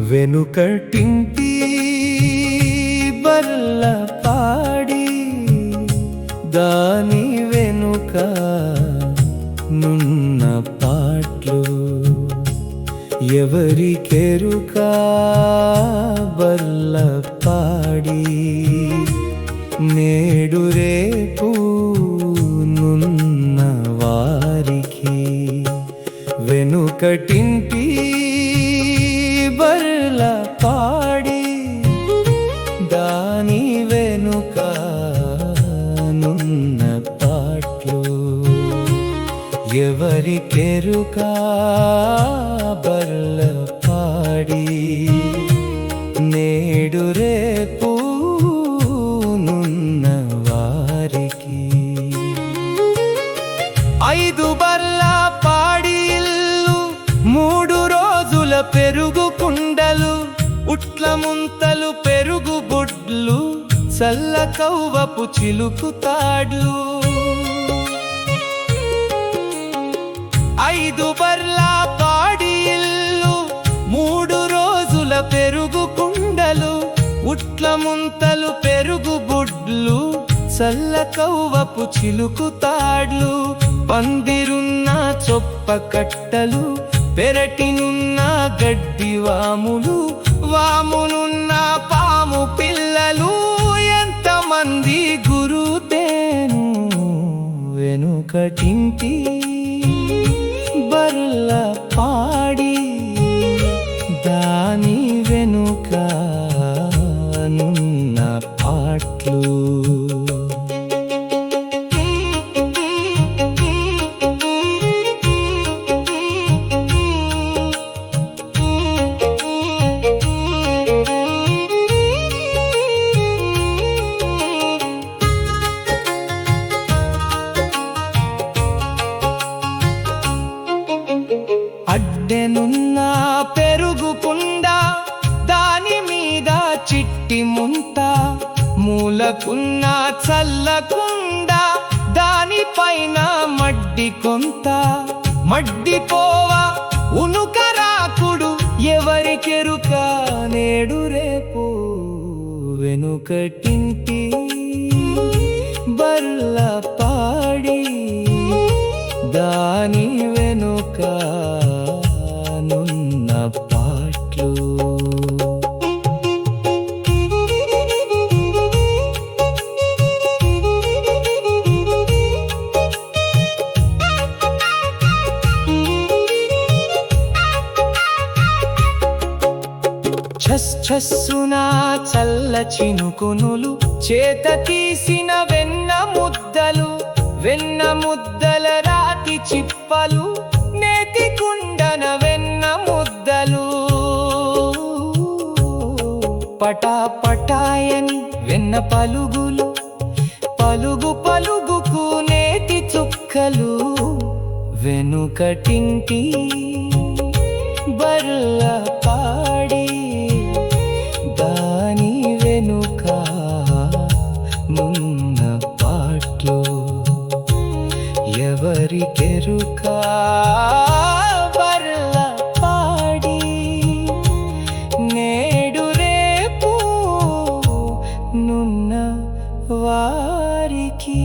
వెనుకటింటి బర్ల పాడి దాని వెనుక నున్న పాట్లు ఎవరికెరుక బర్ల పాడి నేడు రేపు నున్న వారికి వెనుకటింటి బర్ల పాడి దాని వెనుక నున్న పాట్లు ఎవరికెరుక బర్ల పాడి నేడు రేపు నున్న వారికి 5 బర్ల పాడి ఇల్లు 3 రోజుల పెరుగు కుండలు ఉట్ల ముంతలు పెరుగు బుడ్లు చల్ల కవ్వపు చిలుకు తాడ్లు 5 బర్ల పాడి ఇల్లు 3 రోజుల పెరుగు కుండలు ఉట్ల ముంతలు పెరుగు బుడ్లు చల్ల కవ్వపు చిలుకు తాడ్లు పందిరున్న చొప్ప కట్టలు పెరటినున్న గడ్డి వాములు వామునున్న పాము పిల్లలు ఎంతమంది గురుతేను వెనుకటింటి బర్ల పాడి దాని వెనుక నున్న పాట్లు అడ్డెనున్న పెరుగు కుండ దాని మీద చిట్టి ముంత మూలకున్న చల్లకుండ దానిపైన మడ్డి కొంత మడ్డిపోవ ఉనుకరాకుడు ఎవరికెరుక నేడు రేపు వెనుకటింటి బర్ల పాడి దాని వెనుక నున్న పాట్లు ఛస్సున చల్ల చినుకునులు చేత తీసిన వెన్న ముద్దల రాతి చిప్పలు నేతి కుండన వెన్న ముద్దలు పటాపటాయని వెన్న పలుగులు పలుగుకు నేతి చుక్కలు వెనుకటింటి బర్ల పాడి దాని వెనుక నున్న పాట్లు ఎవరికెరుక బర్ల పాడి నేడు రేపు నున్న వారికి